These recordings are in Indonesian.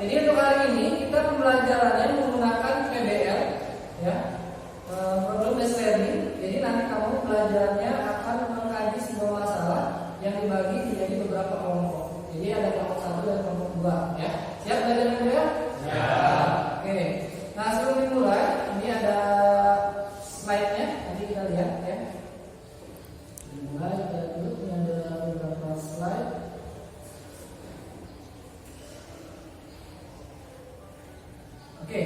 Jadi untuk hari ini kita pembelajarannya menggunakan PBL, ya, problem based learning. Jadi nanti kamu belajarnya akan mengkaji sebuah masalah yang dibagi menjadi beberapa kelompok. Jadi ada kelompok 1 dan kelompok 2, ya. Siap belajar PBL? Ya. Oke. Nah, sebelum dimulai, ini ada slide-nya, nanti kita lihat, ya. Dimulai kita dulu, ini ada beberapa slide. Oke,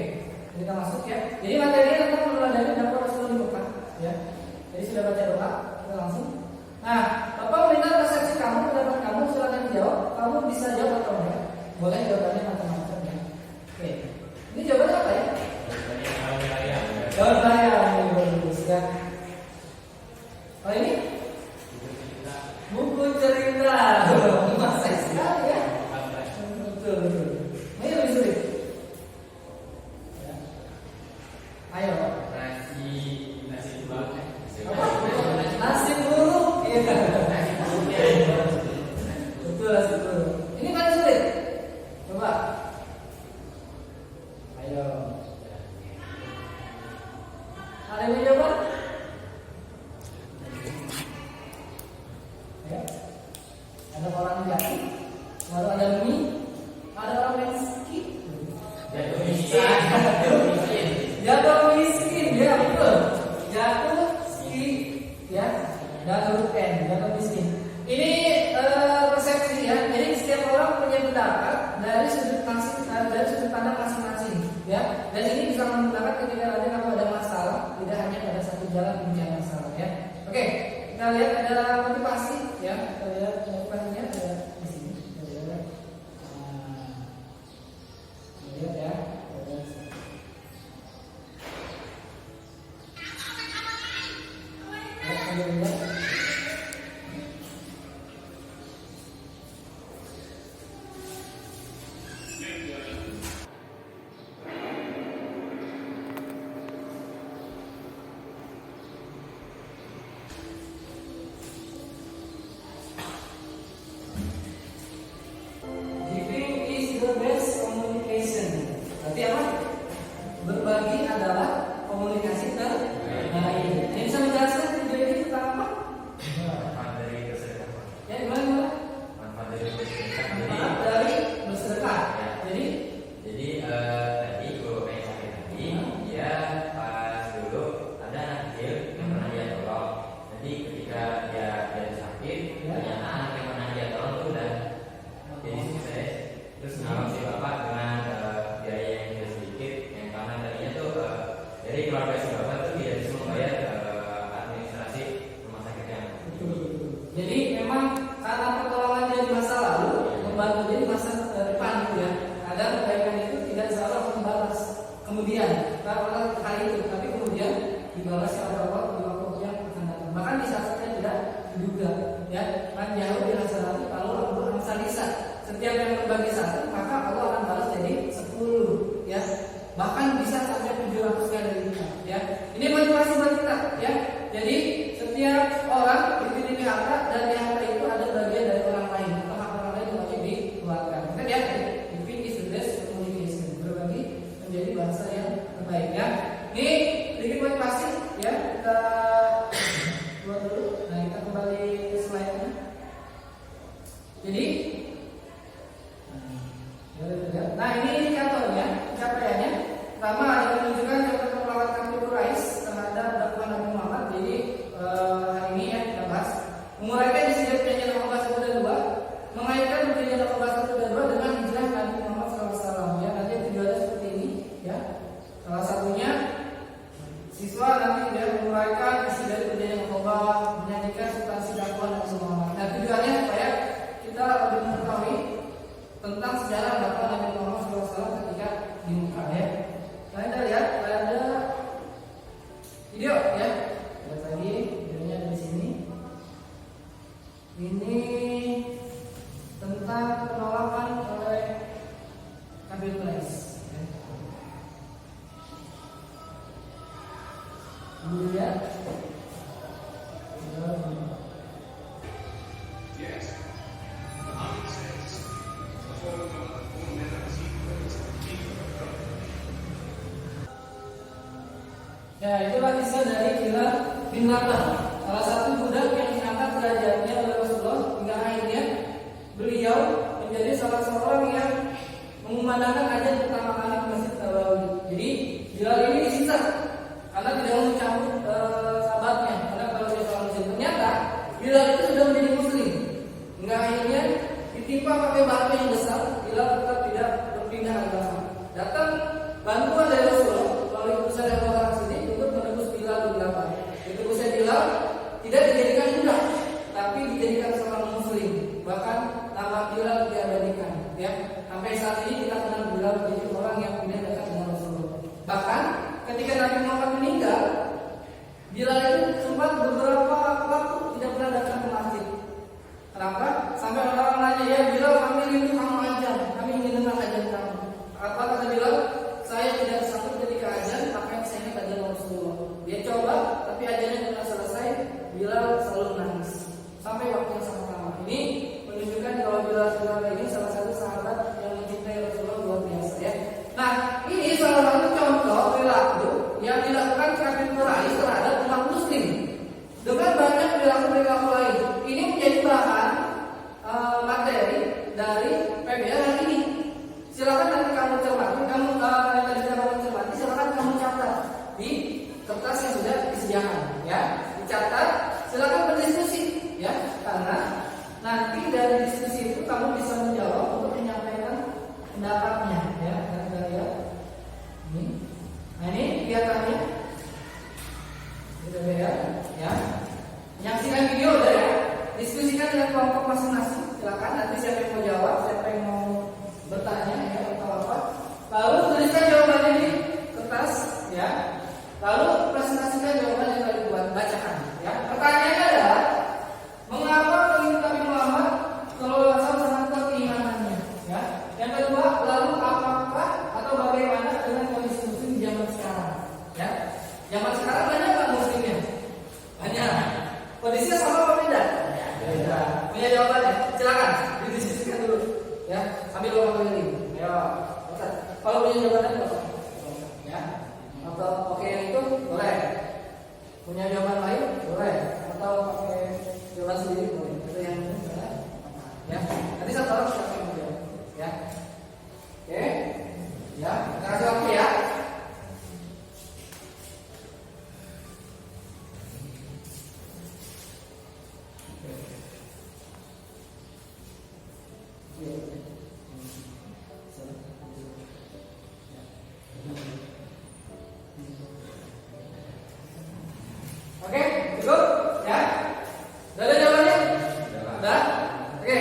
kita masuk, ya. Jadi materinya tentang meneladani dakwah Rasulullah di Mekah, ya. Jadi sudah baca doa, kita langsung. Nah, Bapak minta persepsi kamu, pendapat kamu, silakan dijawab. Kamu bisa jawab atau enggak? Boleh jawabannya macam-macam, ya. Oke. Ini jawabannya apa, ya? Jawab saya, ini bagus, ya. Oh ini? Buku cerita. Masa sekali, ya. Betul. Ini lebih sulit. Ya. Ayo. Nasi buruk. Nasi buruk. Iya. Betul, nasi buruk. Ini paling sulit. Coba. Ayo. Ada yang mau jawab? Ya. Ada orang jati, lalu ada mie, ada orang miskin. Jatuh miskin, ya betul. Jatuh miskin, ya. Dan huruf N, jatuh miskin. Ini persepsi, ya. Jadi setiap orang punya pendapat dari sudut pandang masing-masing, ya. Dan ini bisa menggunakan ketika ada kamu ada masalah, tidak hanya pada satu jalan mencari masalah, ya. Oke, kita lihat ada motivasi, ya. Kita lihat motivasinya ada di sini. Kita lihat, kita lihat, ya. Kita lihat. Giving is the best communication. Berarti apa? Berbagi adalah komunikasi terbaik. Ini bisa menjelaskan video ini tentang apa? Manfaat dari bersedekah. Ya, gimana? Manfaat dari bersedekah. Manfaat dari bersedekah. Jadi Tadi guru kayak sakit tadi, dia pas dulu ada anak kecil yang pernah dia tolong. Jadi ketika dia sakit, ternyata anak yang pernah dia tolong itu udah jadi sukses. Terus nolong si bapak dengan biaya yang tidak sedikit, yang karena tadinya tuh dari keluarga si bapak tuh tidak bisa membayar administrasi rumah sakit yang Jadi memang karena pertolongan dia di masa lalu membantu dia di masa depan, ya. Ada kebaikan itu tidak selalu membalas kemudian pada hari itu, tapi kemudian dibalas oleh Allah di waktu yang akan datang. Bahkan di saat kita tidak diduga, ya. Man jauh di hasanati kalau Allah amsalisa. Setiap yang berbagi satu, maka Allah akan balas jadi 10, ya. Bahkan bisa sampai 700 kali lipat, ya. Ini motivasi buat kita, ya. Jadi setiap orang dipilih harta dan di harta itu ada bagian dari orang lain atau hak orang lain yang wajib dikeluarkan. Kita lihat, giving is the best communication. Berbagi menjadi bahasa yang terbaik, ya. Ini sedikit motivasi, ya. Kita buat dulu. Nah, kita kembali ke slide-nya. Jadi nah, ini indikatornya, capaiannya. Pertama ada menunjukkan catatan pelawatan Nabi Quraisy terhadap dakwah Nabi Muhammad. Jadi hari ini, ya, kita bahas menguraikan isi dari perjanjian Aqabah 1 dan 2, mengaitkan perjanjian Aqabah 1 dan 2 dengan hijrah Nabi Muhammad SAW. Ya, nanti tujuannya seperti ini, ya. Salah satunya siswa nanti dia menguraikan isi dari perjanjian Aqabah, menyajikan substansi dakwah Nabi Muhammad. Nah, tujuannya supaya kita lebih mengetahui tentang sejarah dakwah Nabi Muhammad SAW ketika di Mekah, ya. Nah, kita lihat ada video, ya. Lihat lagi videonya ada di sini. Ini tentang penolakan oleh Kafir Quraisy, ya. Lihat. Ya, itulah kisah dari Bilal bin Rabah, salah satu budak yang diangkat derajatnya oleh Rasulullah hingga akhirnya beliau menjadi salah seorang yang mengumandangkan azan pertama kali di Masjid Nabawi. Jadi Bilal ini disisa karena tidak mau mencabut sahabatnya, karena kalau dia seorang muslim. Ternyata Bilal itu sudah menjadi muslim hingga akhirnya ditimpa pakai batu yang besar. Bilal tetap tidak berpindah agama. Datang bantuan dari Rasulullah melalui utusan yang orang sini untuk menebus Bilal bin Rabah. Ditebusnya Bilal tidak dijadikan budak, tapi dijadikan seorang muslim. Bahkan nama Bilal diabadikan. Ya, sampai saat ini kita kenal Bilal menjadi orang yang kemudian dekat dengan Rasulullah. Bahkan ketika Nabi Muhammad meninggal, Bilal itu sempat beberapa waktu tidak pernah datang ke masjid. Kenapa? Sampai orang-orang nanya, ya Bilal, kami rindu kamu ajan, kami ingin dengar ajan kamu. Apa kata Bilal? Saya tidak sanggup ketika ajan, maka saya ingat ajan Rasulullah. Dia coba, tapi ajannya tidak selesai. Bilal selalu menangis sampai waktu yang sangat lama. Ini menunjukkan kalau Bilal ini salah satu sahabat yang mencintai Rasulullah luar biasa, ya. Nah, ini salah satu contoh perilaku yang dilakukan kafir Quraisy terhadap umat muslim dengan banyak perilaku lain. Ini menjadi bahan materi dari PBL hari ini. Silakan nanti kamu cermati, silakan kamu catat di kertas yang sudah disediakan, ya. Dicatat, silakan berdiskusi, ya. Karena nanti dari diskusi itu kamu bisa menjawab untuk menyampaikan pendapatnya, ya. Kita lihat ini. Nah, ini kelihatannya sudah ya. Menyaksikan video udah, ya. Diskusikan dengan kelompok masing-masing. Silakan nanti siapa yang mau jawab, siapa yang mau bertanya, ya, atau apa. Lalu tuliskan jawabannya di kertas, ya. Lalu presentasikan jawaban yang tadi buat bacakan, ya. Pertanyaannya adalah mengapa pengikut Nabi Muhammad SAW sangat kuat keimanannya, ya. Yang kedua, lalu apakah atau bagaimana dengan kondisi muslim di zaman sekarang, ya. Zaman sekarang banyak nggak muslimnya? Banyak. Kondisinya sama apa beda? Beda. Punya jawabannya? Silakan didiskusikan dulu, ya. Sambil ngomong ini. Ayo, kalau punya jawabannya apa? Ya. Atau oke yang itu boleh. Punya jawaban lain boleh. Atau pakai jawaban sendiri boleh. Itu yang boleh. Ya. Nanti satu orang siapa yang menjawab, ya. Oke. Ya. Kita kasih waktu, ya. Oke, cukup, ya. Sudah ada jawabannya? Sudah. Oke.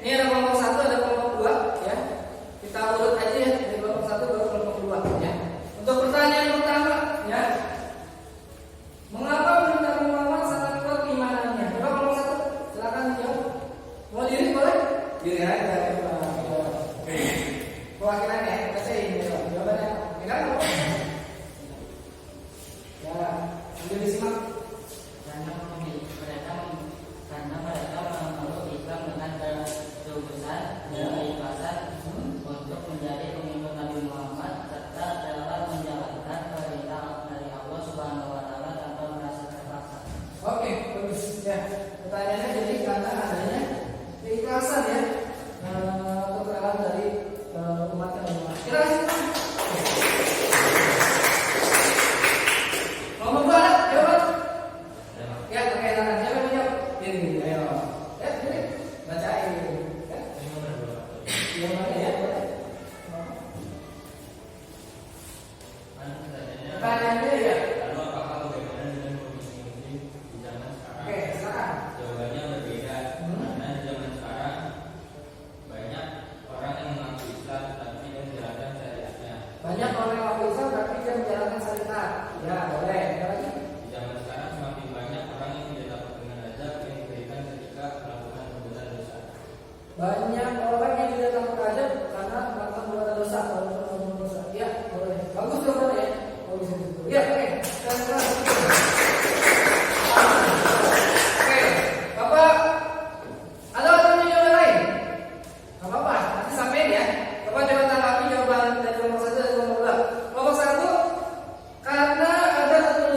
Ini ada kelompok 1, ada kelompok 2, ya. Kita urut aja, ya. Dari kelompok 1 ke kelompok 2, ya. Untuk pertanyaan pertama, ya. Mengapa Nabi Muhammad sangat kuat keimanannya? Coba kelompok 1, silakan jawab. Mau diri boleh? Diri aja. Perwakilannya, kita ini jawabannya. Ya kan? Ya, ambil disimak. Karena mereka memeluk Islam dengan ketulusan dan keikhlasan untuk menjadi pengikut Nabi Muhammad serta dalam menjalankan perintah dari Allah Subhanahu Wa Taala tanpa merasa terpaksa. Oke, bagus, ya. Pertanyaannya jadi karena adanya keikhlasan, ya, keterangan dari umat Nabi Muhammad. Kita kasih nomor 2 ada jawaban? Ya, pakai tangan. Siapa yang jawab? Ini, ayo. Ya, ini bacain. Ya. Yang mana, ya? Pertanyaannya, ya. Lalu apakah bagaimana dengan kondisi muslim di zaman sekarang? Oke, silakan. Jawabannya berbeda. Karena di zaman sekarang banyak orang yang mengaku Islam tapi tidak menjalankan syariatnya. Banyak orang yang mengaku Islam tapi tidak menjalankan syariat. Ya, boleh. Ada lagi? Di zaman sekarang semakin banyak orang yang tidak takut dengan azab yang diberikan ketika melakukan perbuatan dosa. Banyak orang yang tidak takut azab karena melakukan perbuatan dosa. Ya, boleh. Bagus jawabannya, ya. Bagus itu. Ya, oke. Oke, Bapak, ada punya jawaban lain? Gak apa-apa, nanti sampein, ya. Bapak coba tanggapi jawaban dari kelompok 1 dan kelompok 2. Kelompok 1, karena ada satu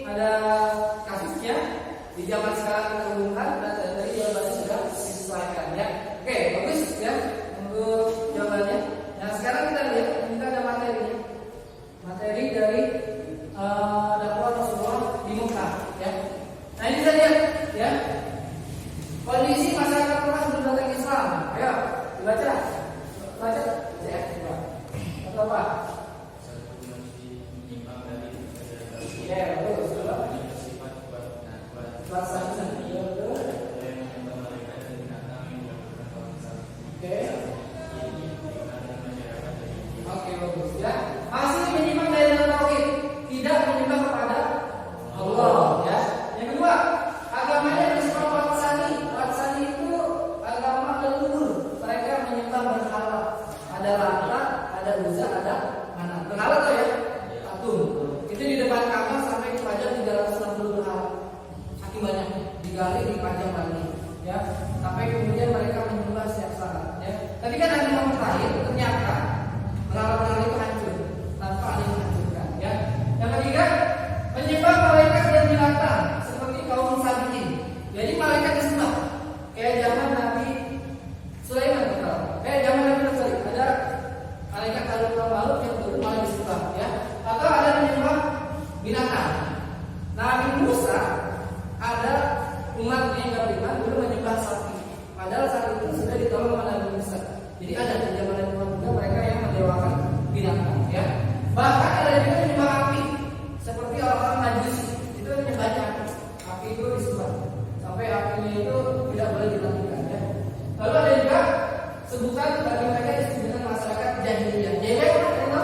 ada kasusnya di zaman sekarang kita umumkan dan dari jawabannya sudah disesuaikan ya. Oke, bagus ya untuk jawabannya. Nah sekarang kita lihat, kita ada materi dari dakwah Rasulullah di Mekah ya. Nah ini kita lihat ya kondisi masyarakat Mekah sebelum datang Islam. Ayo dibaca, ya. Atau apa? Ya betul. Pelaksana iya betul. Oke bagus ya. Masih menyimak dari dalam tauhid, tidak menyembah kepada Allah ya. Yang kedua, agamanya bersifat watsani itu agama leluhur. Mereka menyembah berhala. Ada Lata, ada Uzza, ada Manat. Berhala tuh ya, patung. Itu di depan Ka'bah sampai dipajang 360 berhala. Saking banyak digali, dipajang lagi ya. Sampai kemudian mereka menyembah setiap saat ya. Tadi kan Nabi Muhammad terakhir ternyata berhala-berhala itu hancur tanpa ada yang hancurkan ya. Yang ketiga, menyembah malaikat dan binatang seperti kaum Sabiin. Jadi malaikat disembah kayak zaman Nabi Sulaiman betul. Kayak zaman Nabi Sulaiman ada malaikat Harut yang dulu malah disembah ya. Atau ada menyembah binatang. Nabi Musa ada umatnya yang beriman dulu menyembah sapi. Padahal saat itu sudah ditolong oleh Nabi Musa. Jadi ada di zaman Nabi Muhammad juga mereka yang mendewakan binatang ya. Bahkan ada juga menyembah api seperti orang-orang Majusi. Itu menyembahnya api itu disembah sampai apinya itu tidak boleh dimatikan ya. Lalu ada juga sebutan bagi mereka disebut dengan masyarakat jahiliyah. Jahiliyah apa?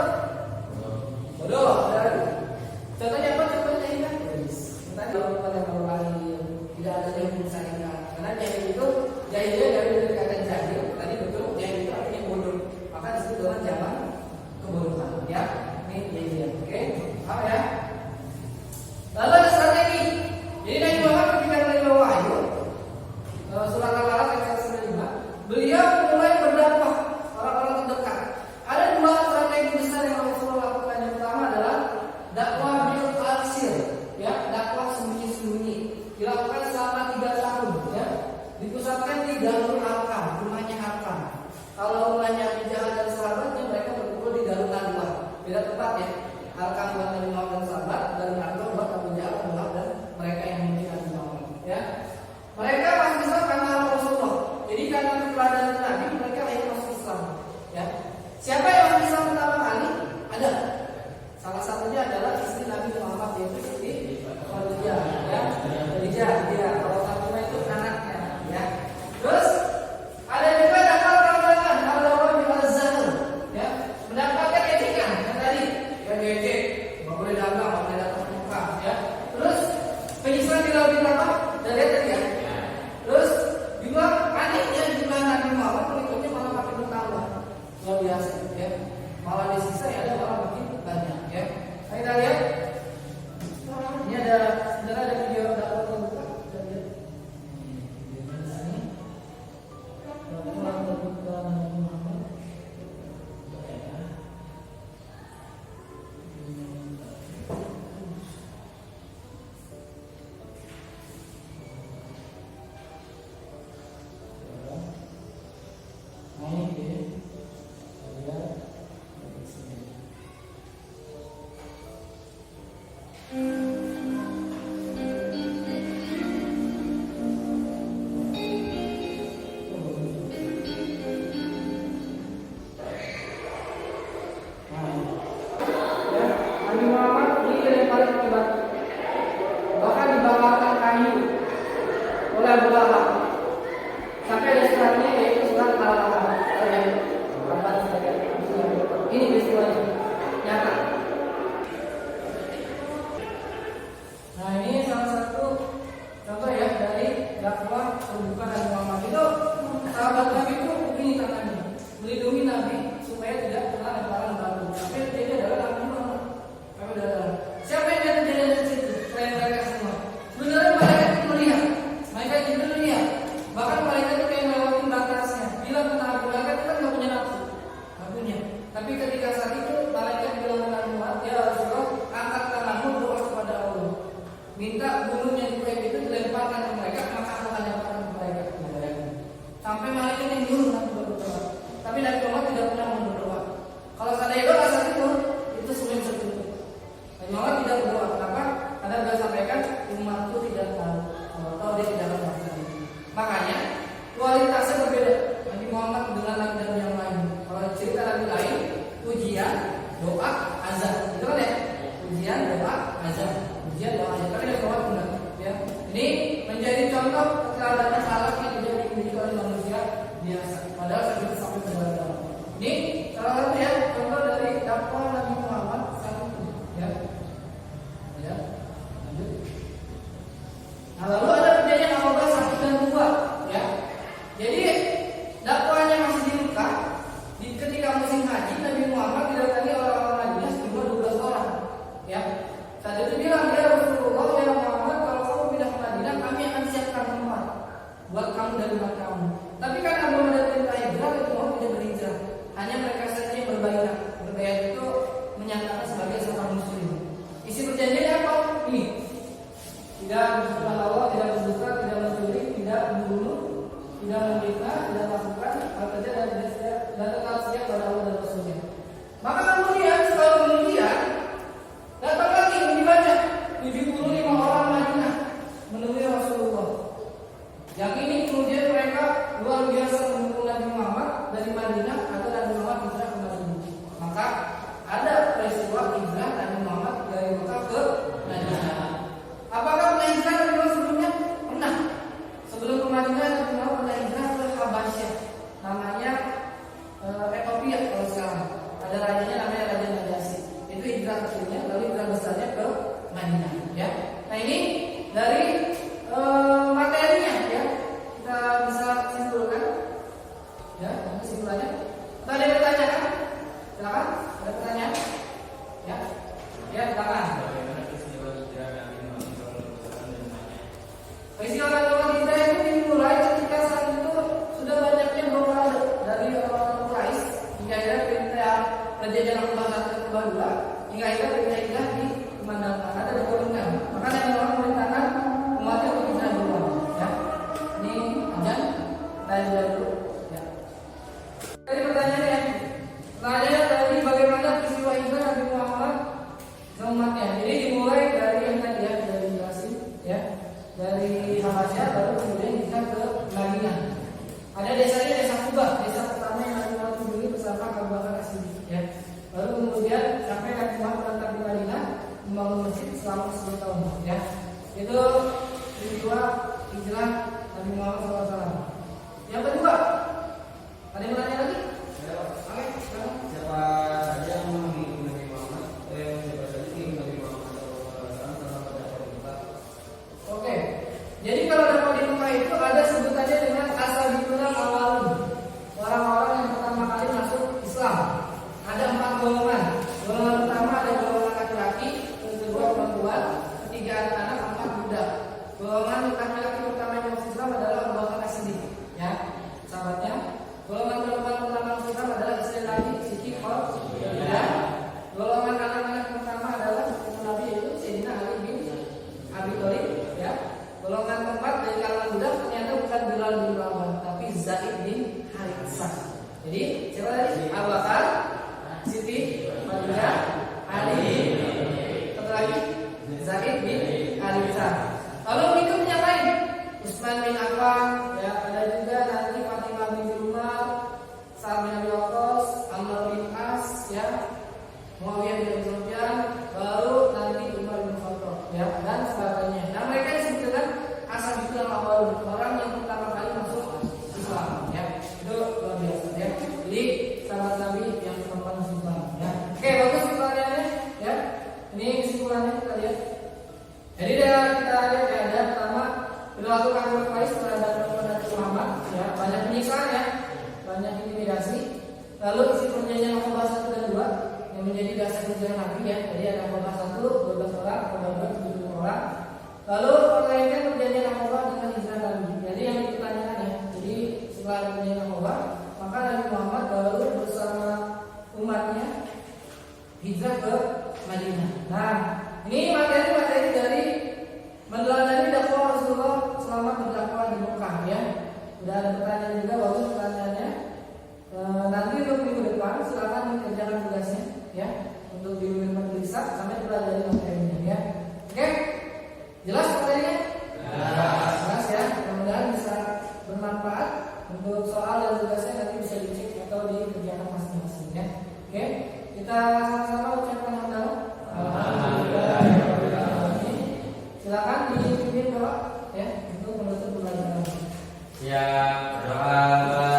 Bodoh. Contohnya apa? Contohnya tadi pada Al-Qur'an tidak ada yang menyelesaikan. Karena jahil itu jahiliyah dari kata jahil. Tadi betul jahil itu artinya bodoh. Maka disebut dengan zaman kebodohan ya. Ini jahiliyah. Oke. Apa ya? Lalu ada strategi. Jadi Nabi Muhammad ketika menerima wahyu surat Al-Alaq ayat 95, beliau mulai berdakwah orang-orang terdekat. Ada dua strategi besar yang Rasulullah lakukan. Yang pertama adalah dakwah bil arsir, ya, dakwah sembunyi-sembunyi. Dilakukan selama 3 tahun, ya. Dipusatkan di Darul Arqam, rumahnya Arqam. Kalau rumahnya Abu Jahal dan sahabatnya, mereka berkumpul di Darul Nadwah. Beda tempat ya. Arqam buat Nabi Muhammad dan sahabat, Darul Nadwah buat Abu Jahal dan mereka yang memiliki Nabi Muhammad, ya. Mereka masuk Islam karena Rasulullah. Jadi karena keteladanan Nabi, mereka yang masuk Islam, ya. Siapa yang masuk Islam pertama kali? Ada. Salah satunya adalah istri Nabi Muhammad yaitu Siti Khadijah, ya. Khadijah, dia. Kalau Fatimah itu anaknya, ya. Terus ada juga dakwah perdagangan, dakwah al-zahir, ya. Mendapatkan ejekan yang tadi, ya ejek, nggak boleh dagang, nggak boleh datang ke Mekah, ya. Terus penyiksaan di laut apa? Dan lihat tadi ya. Terus juga anehnya jumlah Nabi Muhammad pengikutnya malah makin bertambah, luar biasa, ya. Malah disiksa ya ada malah makin banyak, ya. Kita lihat. Ini ada sebenarnya ada video dakwah terbuka. Kita lihat. Ini. Dakwah terbuka Nabi Muhammad. Nabi Muhammad ini yang paling hebat. Bahkan dibawakan kayu oleh Abu Lahab. Sampai ada suratnya yaitu surat Al-Lahab. Ini peristiwanya nyata. Nah ini salah satu contoh ya dari dakwah terbuka Nabi Muhammad. Itu sahabat Nabi itu ini tangannya melindungi Nabi supaya tidak kena lemparan batu. Tapi dia adalah Nabi Muhammad. Siapa yang ada di situ? Selain mereka semua. Sebenarnya mereka itu melihat, mereka juga melihat. Bahkan mereka itu kayak melewati batasnya. Bila benar mereka itu kan nggak punya nafsu, nggak punya. Tapi ketika saat itu mereka bilang dengan Muhammad, ya Rasulullah, angkat tanganmu doa kepada Allah. minta gunung yang di Taif itu dilemparkan ke mereka, maka aku akan lemparkan ke mereka. Sampai malaikat yang turun Nabi berdoa. Tapi Nabi Muhammad tidak pernah berdoa. Kalau seandainya doa saat itu sulit tertutup. Nabi Muhammad tidak berdoa. Kenapa? Karena beliau sampaikan umatku tidak tahu atau dia tidak akan melakukan itu. Makanya kualitasnya berbeda. Nabi Muhammad dengan nabi yang lain. Kalau cerita nabi lain, ujian, doa, azab. Itu kan ya? Ujian, doa, azab. Ujian, doa, azab. Tapi Nabi Muhammad benar. Ya. Ini menjadi contoh keteladanan salaf yang tidak dimiliki oleh manusia biasa. Padahal sampai kepada ini salah satu ya contoh dari dakwah Nabi Muhammad saat itu. Ya. Ya. Lanjut. Nah, lalu ada kejadian Abu Bakar 1 dan 2, ya. Jadi dakwahnya masih di Mekah. Ketika musim haji, Nabi Muhammad didatangi orang-orang Madinah sejumlah 12 orang, ya. Saat itu bilang, ya Rasulullah, ya Muhammad, kalau kamu pindah ke Madinah, kami akan siapkan tempat buat kamu dan umat kamu. Tapi karena belum ada perintah hijrah, itu mau tidak berhijrah. Hanya mereka saja yang berbayat. Berbayat itu menyatakan sebagai seorang muslim. Isi perjanjiannya apa? Ini. Tidak bersekutu Allah, tidak berdusta, tidak mencuri, tidak membunuh, tidak memfitnah, tidak melakukan hal kerja dan tetap setia pada Allah dan Rasulnya. Maka kemudian setelah kemudian datang lagi lebih banyak 75 orang Madinah menemui Rasulullah. Yang ini kemudian mereka luar biasa mendukung Nabi Muhammad dari Madinah atau Nabi Muhammad hijrah ke Madinah. Maka ada peristiwa hijrah Nabi Muhammad dari Mekah ke Madinah. Apakah pernah hijrah Nabi Muhammad sebelumnya? Pernah. Sebelum ke Madinah Nabi Muhammad pernah hijrah ke Habasyah. Namanya Ethiopia kalau sekarang. Ada rajanya namanya Raja Najasyi. Itu hijrah kecilnya, lalu hijrah besarnya ke Madinah. Ya. Nah ini dari materinya ya kita bisa simpulkan. Ya, kesimpulannya. Ada yang bertanya? Silakan. Ada pertanyaan? Ya. Ya, silakan. Peristiwa Nabi kita itu dimulai ketika saat itu sudah banyaknya blokade dari orang-orang Quraisy hingga akhirnya perintah perjanjian Al-Qur'an kedua hingga akhirnya perintah hijrah dikumandangkan ada diturunkan. Maka Nabi Muhammad memerintahkan umatnya untuk hijrah duluan. Ya, ini ajan tanya dulu. Ya. Jadi pertanyaannya, tanya tadi bagaimana peristiwa hijrah Nabi Muhammad ke umatnya. Jadi dimulai dari yang tadi ya dari migrasi, ya. Dari Habasyah baru kemudian kita ke Madinah. Ada desanya desa Kubah, desa pertama yang Nabi Muhammad kunjungi bersama Abu Bakar As-Siddiq. Ya. Lalu kemudian sampai Nabi Muhammad berangkat di Madinah membangun masjid selama 10 tahun. Ya. Itu peristiwa hijrah Nabi Muhammad SAW. Yang kedua, ada yang bertanya lagi? Ya. Oke, sekarang. Siapa saja yang mengikuti Nabi Muhammad? Siapa saja yang Nabi Muhammad SAW Oke. Jadi kalau dapat di Mekah itu ada sebutannya dengan as-sabiqun al-awwalun. Orang-orang yang pertama kali masuk Islam. Ada 4 golongan. Golongan pertama ada golongan laki-laki, yang kedua perempuan, ketiga anak-anak, 4 budak. Golongan laki-laki pertama yang masuk Islam adalah Abu Bakar As-Siddiq, ya, sahabatnya. Golongan perempuan pertama masuk Islam adalah istri Nabi Siti Khadijah. Golongan anak-anak pertama adalah Nabi yaitu Sayyidina Ali bin Abi Thalib, ya. Golongan keempat dari kalangan budak ternyata bukan Bilal bin Rabah, tapi Zaid bin Haritsah. Jadi siapa tadi? Abu Bakar, Siti Khadijah, Ali, satu lagi Zaid bin Haritsah. Lalu berikutnya lain Utsman bin Affan, ya, ada juga nanti Fatimah bin Umar, Sa'ad bin Abi Waqqas, Amr bin As, ya, Muawiyah bin Abi Sufyan, baru nanti Umar bin Khattab, ya, dan sebagainya. Nah mereka disebut dengan as-sabiqun al-awwalun, orang yang pertama kali masuk Islam, ya. Itu luar biasa, ya. Jadi sahabat Nabi yang pertama masuk Islam, ya. Oke, bagus pertanyaannya, ya. Ini kesimpulannya kita lihat. Jadi kita lihat ya, ada pertama perilaku kafir Quraisy terhadap Nabi Muhammad, ya, banyak penyiksaan, ya, banyak intimidasi. Lalu isi perjanjian Al-Qur'an 1 dan 2 yang menjadi dasar hijrah Nabi, ya. Jadi ada Al-Qur'an 1 12 orang, Al-Qur'an 2 70 orang. Lalu pertanyaannya perjanjian Al-Qur'an dengan hijrah Nabi. Jadi yang ditanyakan, ya. Jadi setelah perjanjian Al-Qur'an, maka Nabi Muhammad baru bersama umatnya hijrah ke Madinah. Nah, ini materi-materi dari untuk soal dan tugasnya nanti bisa dicek atau dikerjakan masing-masing ya. Oke, kita sama-sama ucapkan alhamdulillah. Silakan dipimpin Bapak ya untuk menutup pelajaran. Siap, doa.